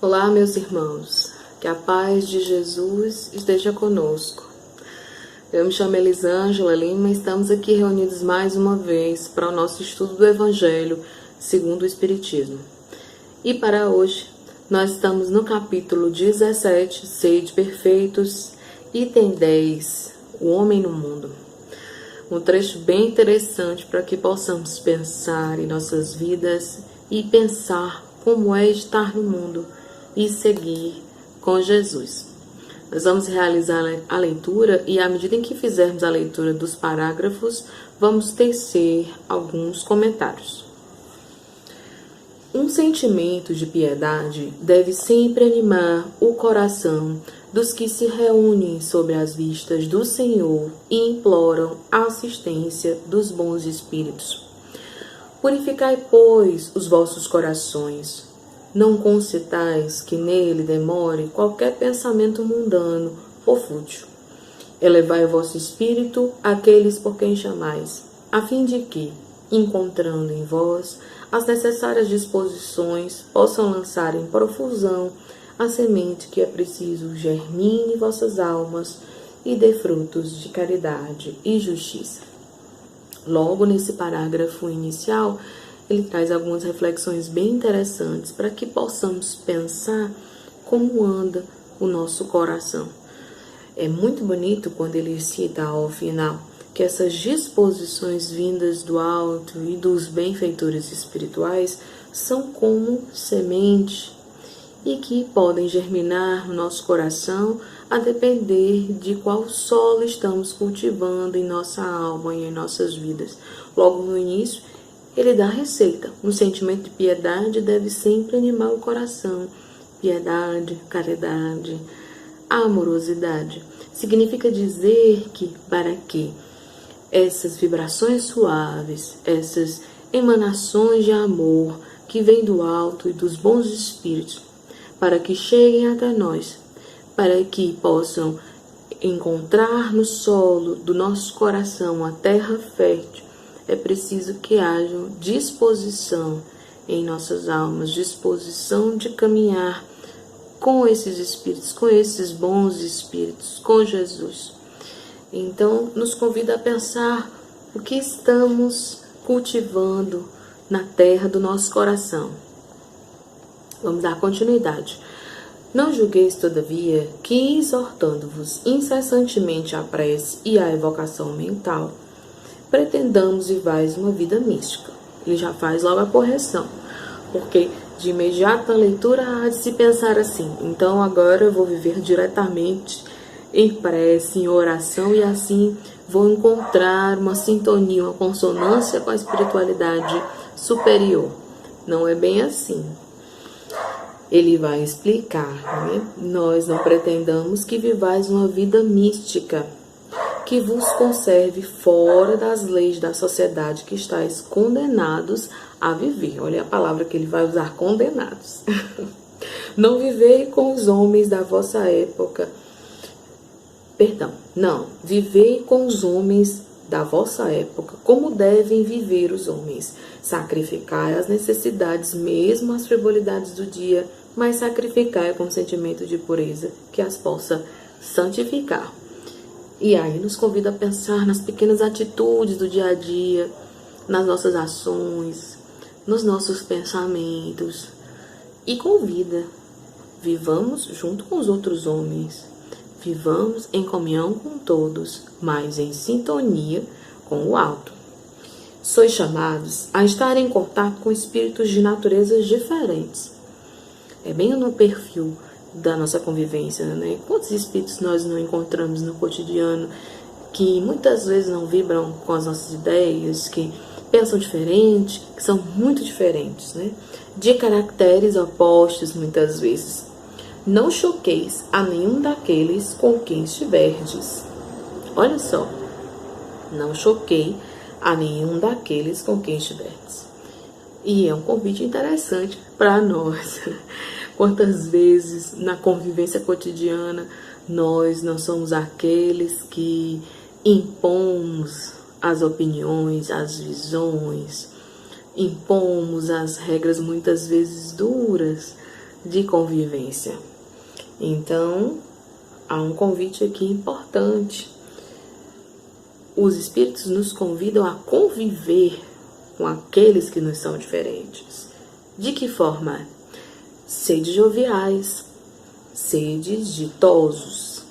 Olá, meus irmãos, que a paz de Jesus esteja conosco. Eu me chamo Elisângela Lima e estamos aqui reunidos mais uma vez para o nosso estudo do Evangelho segundo o Espiritismo. E para hoje, nós estamos no capítulo 17, Sede Perfeitos, item 10, O Homem no Mundo. Um trecho bem interessante para que possamos pensar em nossas vidas e pensar como é estar no mundo e seguir com Jesus. Nós vamos realizar a leitura e à medida em que fizermos a leitura dos parágrafos, vamos tecer alguns comentários. Um sentimento de piedade deve sempre animar o coração dos que se reúnem sob as vistas do Senhor e imploram a assistência dos bons espíritos. Purificai, pois, os vossos corações. Não concetais que nele demore qualquer pensamento mundano ou fútil. Elevai o vosso espírito àqueles por quem chamais, a fim de que, encontrando em vós as necessárias disposições, possam lançar em profusão a semente que é preciso germine vossas almas e dê frutos de caridade e justiça. Logo nesse parágrafo inicial, ele traz algumas reflexões bem interessantes para que possamos pensar como anda o nosso coração. É muito bonito quando ele cita ao final que essas disposições vindas do alto e dos benfeitores espirituais são como semente e que podem germinar no nosso coração a depender de qual solo estamos cultivando em nossa alma e em nossas vidas. Logo no início, ele dá a receita. Um sentimento de piedade deve sempre animar o coração. Piedade, caridade, amorosidade. Significa dizer que, para que essas vibrações suaves, essas emanações de amor que vêm do alto e dos bons espíritos, para que cheguem até nós, para que possam encontrar no solo do nosso coração a terra fértil, é preciso que haja disposição em nossas almas, disposição de caminhar com esses espíritos, com esses bons espíritos, com Jesus. Então, nos convida a pensar o que estamos cultivando na terra do nosso coração. Vamos dar continuidade. Não julgueis, todavia, que exortando-vos incessantemente à prece e à evocação mental, pretendamos vivais uma vida mística. Ele já faz logo a correção, porque de imediato na leitura há de se pensar assim: então agora eu vou viver diretamente em prece, em oração, e assim vou encontrar uma sintonia, uma consonância com a espiritualidade superior. Não é bem assim. Ele vai explicar, né? Nós não pretendamos que vivais uma vida mística, que vos conserve fora das leis da sociedade que estáis condenados a viver. Olha a palavra que ele vai usar: condenados. Não vivei com os homens da vossa época. Não, vivei com os homens da vossa época, como devem viver os homens. Sacrificai as necessidades, mesmo as frivolidades do dia, mas sacrificai com sentimento de pureza, que as possa santificar. E aí nos convida a pensar nas pequenas atitudes do dia a dia, nas nossas ações, nos nossos pensamentos. E convida: vivamos junto com os outros homens, vivamos em comunhão com todos, mas em sintonia com o alto. Sois chamados a estar em contato com espíritos de naturezas diferentes. É bem no perfil da nossa convivência, né? Quantos espíritos nós não encontramos no cotidiano que muitas vezes não vibram com as nossas ideias, que pensam diferente, que são muito diferentes, né? De caracteres opostos muitas vezes. Não choqueis a nenhum daqueles com quem estiverdes. Olha só, não choquei a nenhum daqueles com quem estiverdes. E é um convite interessante para nós. Quantas vezes na convivência cotidiana nós não somos aqueles que impomos as opiniões, as visões, impomos as regras muitas vezes duras de convivência. Então, há um convite aqui importante. Os espíritos nos convidam a conviver com aqueles que nos são diferentes. De que forma? Sede joviais, sedes ditosos,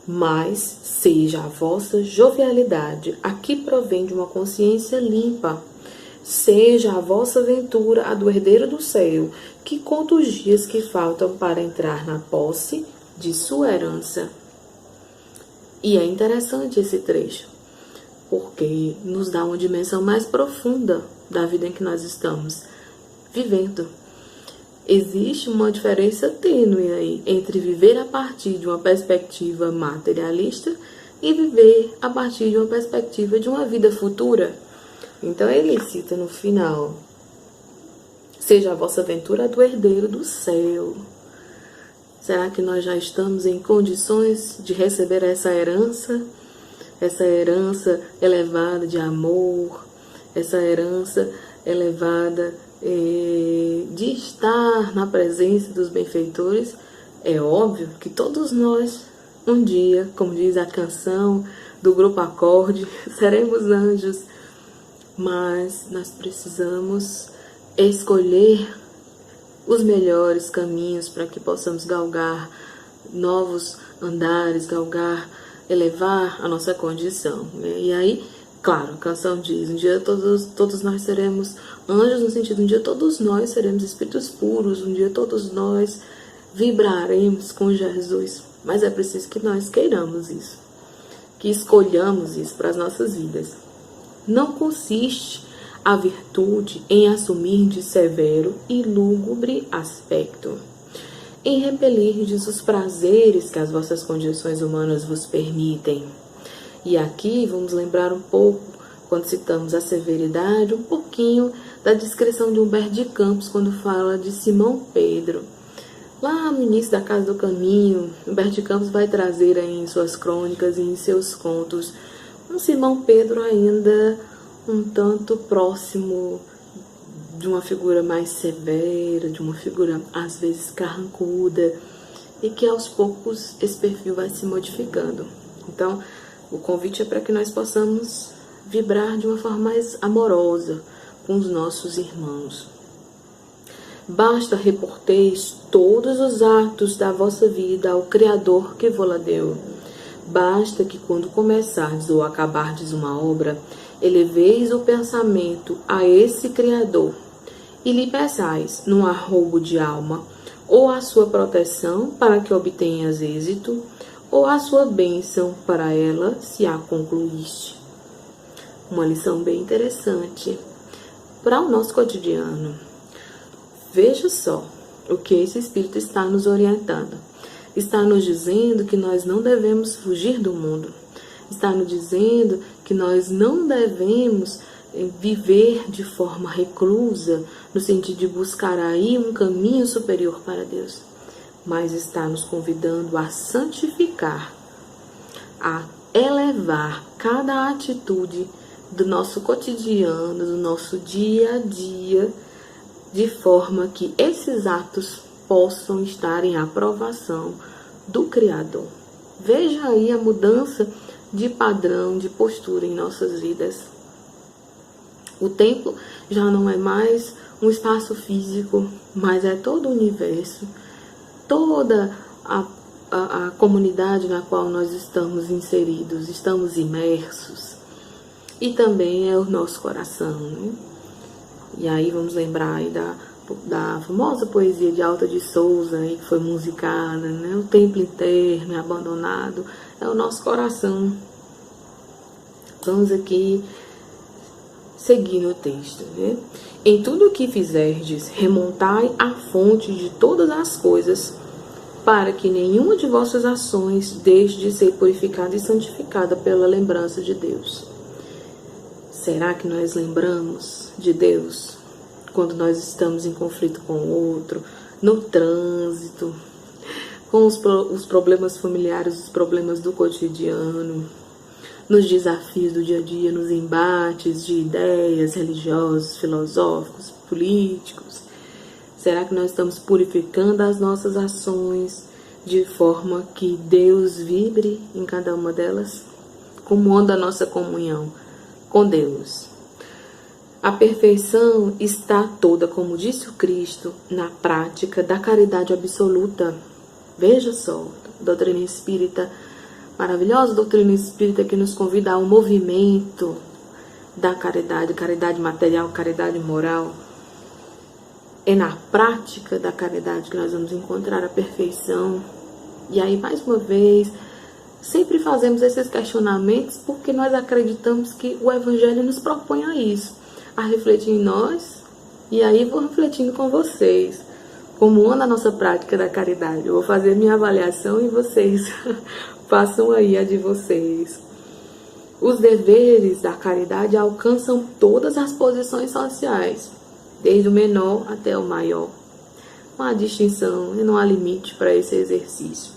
mas seja a vossa jovialidade a que provém de uma consciência limpa. Seja a vossa ventura a do herdeiro do céu, que conta os dias que faltam para entrar na posse de sua herança. E é interessante esse trecho, porque nos dá uma dimensão mais profunda da vida em que nós estamos vivendo. Existe uma diferença tênue aí entre viver a partir de uma perspectiva materialista e viver a partir de uma perspectiva de uma vida futura. Então ele cita no final: seja a vossa ventura do herdeiro do céu. Será que nós já estamos em condições de receber essa herança elevada de amor, essa herança elevada de estar na presença dos benfeitores? É óbvio que todos nós, um dia, como diz a canção do Grupo Acorde, seremos anjos, mas nós precisamos escolher os melhores caminhos para que possamos galgar novos andares, elevar a nossa condição, né? E aí, claro, a canção diz: um dia todos nós seremos anjos, no sentido, um dia todos nós seremos espíritos puros, um dia todos nós vibraremos com Jesus. Mas é preciso que nós queiramos isso, que escolhamos isso para as nossas vidas. Não consiste a virtude em assumir de severo e lúgubre aspecto, em repelirdes os prazeres que as vossas condições humanas vos permitem. E aqui vamos lembrar um pouco, quando citamos a severidade, um pouquinho da descrição de Humberto de Campos, quando fala de Simão Pedro. Lá no início da Casa do Caminho, Humberto de Campos vai trazer aí em suas crônicas e em seus contos um Simão Pedro ainda um tanto próximo de uma figura mais severa, de uma figura às vezes carrancuda, e que aos poucos esse perfil vai se modificando. Então, o convite é para que nós possamos vibrar de uma forma mais amorosa com os nossos irmãos. Basta reporteis todos os atos da vossa vida ao Criador que vô-la deu. Basta que quando começardes ou acabardes uma obra, eleveis o pensamento a esse Criador e lhe peçais, num arroubo de alma, ou a sua proteção para que obtenhas êxito, ou a sua bênção para ela, se a concluíste. Uma lição bem interessante para o nosso cotidiano. Veja só o que esse Espírito está nos orientando. Está nos dizendo que nós não devemos fugir do mundo. Está nos dizendo que nós não devemos viver de forma reclusa, no sentido de buscar aí um caminho superior para Deus. Mas está nos convidando a santificar, a elevar cada atitude do nosso cotidiano, do nosso dia a dia, de forma que esses atos possam estar em aprovação do Criador. Veja aí a mudança de padrão, de postura em nossas vidas. O templo já não é mais um espaço físico, mas é todo o universo, toda a comunidade na qual nós estamos inseridos, estamos imersos. E também é o nosso coração, né? E aí vamos lembrar aí da famosa poesia de Alta de Souza, aí, que foi musicada, né? O templo interno é abandonado, é o nosso coração. Vamos aqui seguir no texto, né? Em tudo o que fizerdes, remontai a fonte de todas as coisas, para que nenhuma de vossas ações deixe de ser purificada e santificada pela lembrança de Deus. Será que nós lembramos de Deus quando nós estamos em conflito com o outro, no trânsito, com os problemas familiares, os problemas do cotidiano, nos desafios do dia a dia, nos embates de ideias religiosos, filosóficos, políticos? Será que nós estamos purificando as nossas ações de forma que Deus vibre em cada uma delas? Como anda a nossa comunhão com Deus? A perfeição está toda, como disse o Cristo, na prática da caridade absoluta. Veja só, doutrina espírita, maravilhosa doutrina espírita que nos convida ao movimento da caridade, caridade material, caridade moral. É na prática da caridade que nós vamos encontrar a perfeição. E aí, mais uma vez, sempre fazemos esses questionamentos porque nós acreditamos que o Evangelho nos propõe a isso, a refletir em nós, e aí vou refletindo com vocês. Como anda a nossa prática da caridade? Eu vou fazer minha avaliação e vocês façam aí a de vocês. Os deveres da caridade alcançam todas as posições sociais, desde o menor até o maior. Não há distinção e não há limite para esse exercício.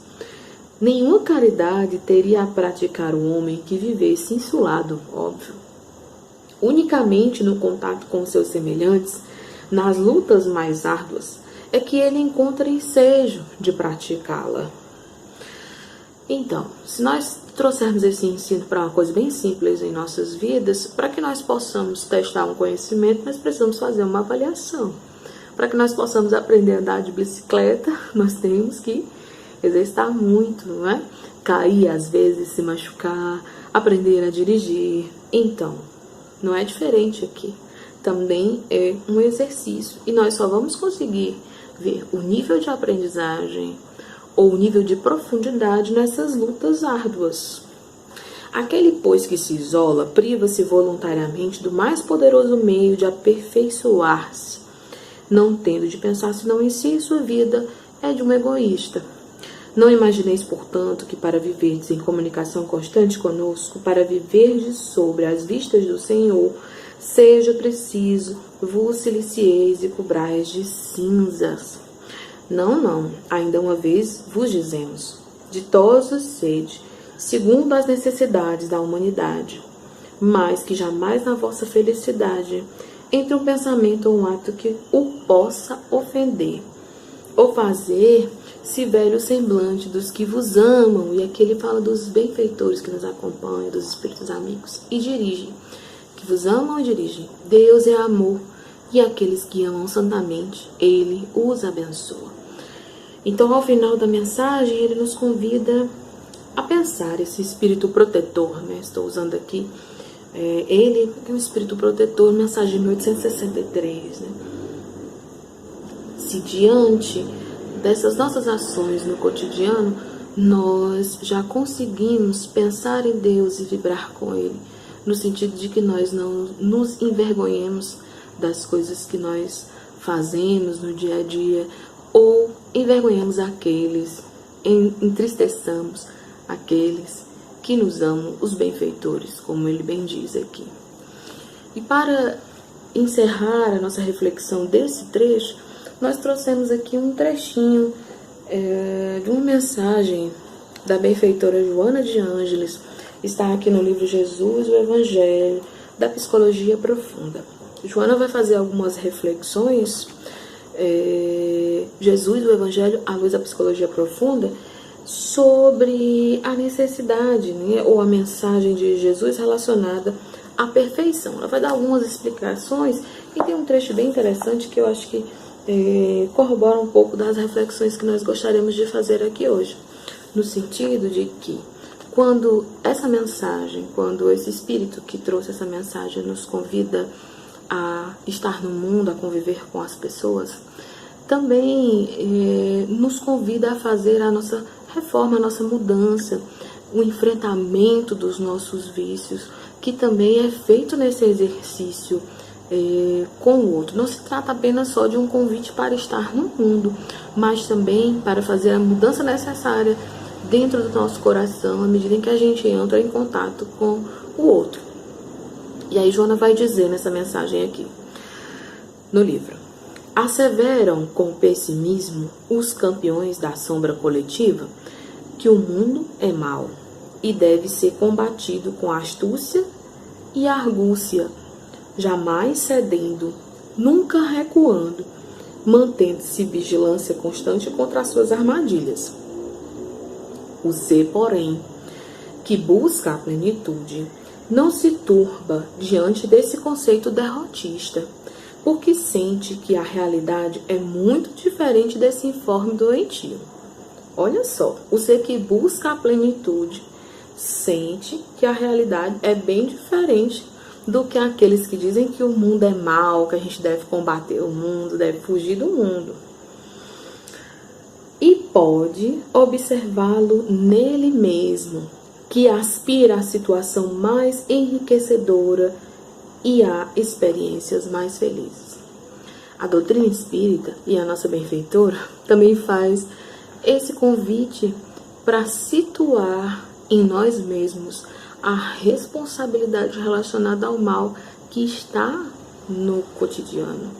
Nenhuma caridade teria a praticar o homem que vivesse insulado, óbvio, unicamente no contato com seus semelhantes, nas lutas mais árduas, é que ele encontra ensejo de praticá-la. Então, se nós trouxermos esse ensino para uma coisa bem simples em nossas vidas, para que nós possamos testar um conhecimento, nós precisamos fazer uma avaliação. Para que nós possamos aprender a andar de bicicleta, nós temos que exercitar muito, não é? Cair às vezes, se machucar, aprender a dirigir. Então, não é diferente aqui. Também é um exercício. E nós só vamos conseguir ver o nível de aprendizagem ou o nível de profundidade nessas lutas árduas. Aquele, pois, que se isola, priva-se voluntariamente do mais poderoso meio de aperfeiçoar-se, não tendo de pensar senão em si, sua vida é de um egoísta. Não imagineis, portanto, que para viverdes em comunicação constante conosco, para viverdes sobre as vistas do Senhor, seja preciso vos silicieis e cobrais de cinzas. Não, ainda uma vez vos dizemos, ditosos sede, segundo as necessidades da humanidade, mas que jamais na vossa felicidade entre um pensamento ou um ato que o possa ofender, ou fazer-se velho semblante dos que vos amam, e aqui ele fala dos benfeitores que nos acompanham, dos espíritos amigos, e dirigem, que vos amam e dirigem. Deus é amor, e aqueles que amam santamente, ele os abençoa. Então, ao final da mensagem, ele nos convida a pensar esse espírito protetor, né? Estou usando aqui ele, que é um espírito protetor, mensagem 1863, né? Se diante dessas nossas ações no cotidiano, nós já conseguimos pensar em Deus e vibrar com Ele, no sentido de que nós não nos envergonhemos das coisas que nós fazemos no dia a dia, ou envergonhemos aqueles, entristeçamos aqueles que nos amam, os benfeitores, como ele bem diz aqui. E para encerrar a nossa reflexão desse trecho, nós trouxemos aqui um trechinho de uma mensagem da benfeitora Joana de Ângeles. Está aqui no livro Jesus, o Evangelho, da Psicologia Profunda. Joana vai fazer algumas reflexões, Jesus, o Evangelho, à luz da Psicologia Profunda, sobre a necessidade, né, ou a mensagem de Jesus relacionada à perfeição. Ela vai dar algumas explicações e tem um trecho bem interessante que eu acho que corrobora um pouco das reflexões que nós gostaríamos de fazer aqui hoje, no sentido de que quando essa mensagem, quando esse espírito que trouxe essa mensagem nos convida a estar no mundo, a conviver com as pessoas, também nos convida a fazer a nossa reforma, a nossa mudança, o enfrentamento dos nossos vícios, que também é feito nesse exercício com o outro. Não se trata apenas só de um convite para estar no mundo, mas também para fazer a mudança necessária dentro do nosso coração, à medida em que a gente entra em contato com o outro. E aí Joana vai dizer nessa mensagem aqui, no livro: asseveram com pessimismo os campeões da sombra coletiva que o mundo é mau e deve ser combatido com astúcia e argúcia, jamais cedendo, nunca recuando, mantendo-se vigilância constante contra as suas armadilhas. O ser, porém, que busca a plenitude, não se turba diante desse conceito derrotista, porque sente que a realidade é muito diferente desse informe doentio. Olha só, o ser que busca a plenitude sente que a realidade é bem diferente do que aqueles que dizem que o mundo é mau, que a gente deve combater o mundo, deve fugir do mundo. E pode observá-lo nele mesmo, que aspira à situação mais enriquecedora e a experiências mais felizes. A doutrina espírita e a nossa benfeitora também faz esse convite para situar em nós mesmos a responsabilidade relacionada ao mal que está no cotidiano,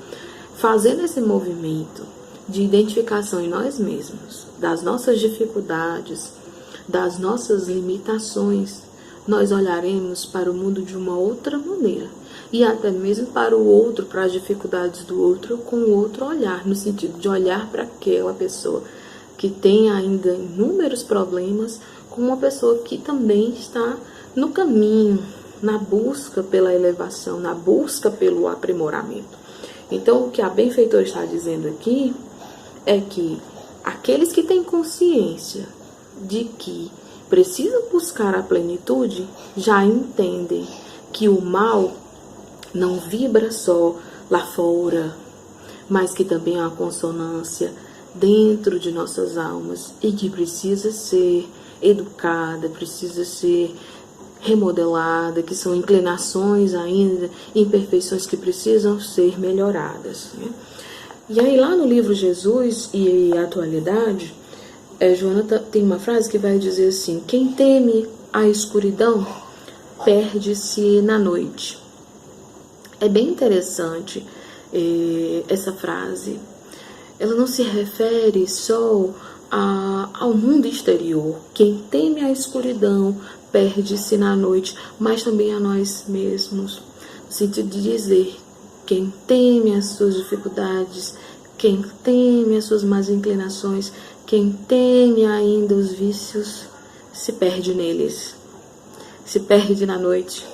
fazendo esse movimento de identificação em nós mesmos, das nossas dificuldades, das nossas limitações, nós olharemos para o mundo de uma outra maneira e até mesmo para o outro, para as dificuldades do outro, com outro olhar, no sentido de olhar para aquela pessoa que tem ainda inúmeros problemas, como uma pessoa que também está no caminho, na busca pela elevação, na busca pelo aprimoramento. Então, o que a benfeitora está dizendo aqui é que aqueles que têm consciência de que precisam buscar a plenitude já entendem que o mal não vibra só lá fora, mas que também há uma consonância dentro de nossas almas e que precisa ser educada, precisa ser remodelada, que são inclinações ainda, imperfeições que precisam ser melhoradas, né? E aí lá no livro Jesus e a Atualidade, Joana tem uma frase que vai dizer assim: quem teme a escuridão perde-se na noite. É bem interessante essa frase. Ela não se refere só ao mundo exterior. Quem teme a escuridão perde-se na noite, mas também a nós mesmos. No sentido de dizer, quem teme as suas dificuldades, quem teme as suas más inclinações, quem teme ainda os vícios, se perde neles, se perde na noite.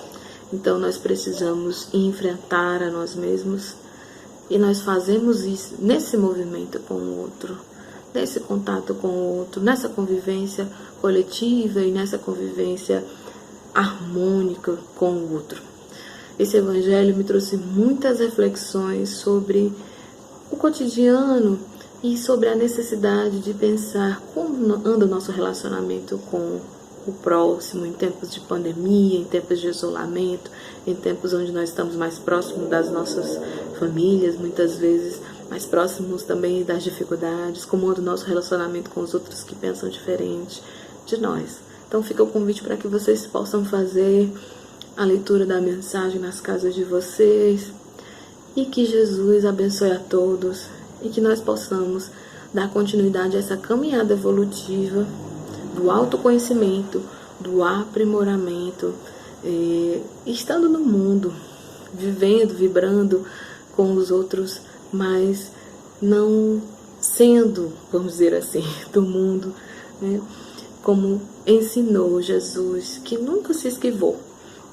Então nós precisamos enfrentar a nós mesmos e nós fazemos isso nesse movimento com o outro, nesse contato com o outro, nessa convivência coletiva e nessa convivência harmônica com o outro. Esse evangelho me trouxe muitas reflexões sobre o cotidiano e sobre a necessidade de pensar como anda o nosso relacionamento com o próximo, em tempos de pandemia, em tempos de isolamento, em tempos onde nós estamos mais próximos das nossas famílias, muitas vezes mais próximos também das dificuldades, como anda o nosso relacionamento com os outros que pensam diferente de nós. Então fica o convite para que vocês possam fazer a leitura da mensagem nas casas de vocês e que Jesus abençoe a todos e que nós possamos dar continuidade a essa caminhada evolutiva do autoconhecimento, do aprimoramento, estando no mundo, vivendo, vibrando com os outros, mas não sendo, vamos dizer assim, do mundo, né? Como ensinou Jesus, que nunca se esquivou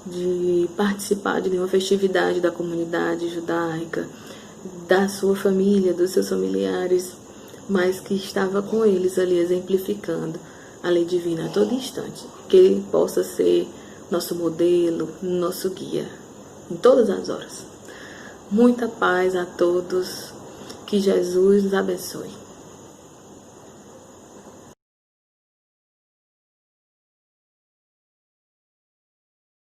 de participar de nenhuma festividade da comunidade judaica, da sua família, dos seus familiares, mas que estava com eles ali exemplificando a lei divina a todo instante, que ele possa ser nosso modelo, nosso guia, em todas as horas. Muita paz a todos, que Jesus nos abençoe.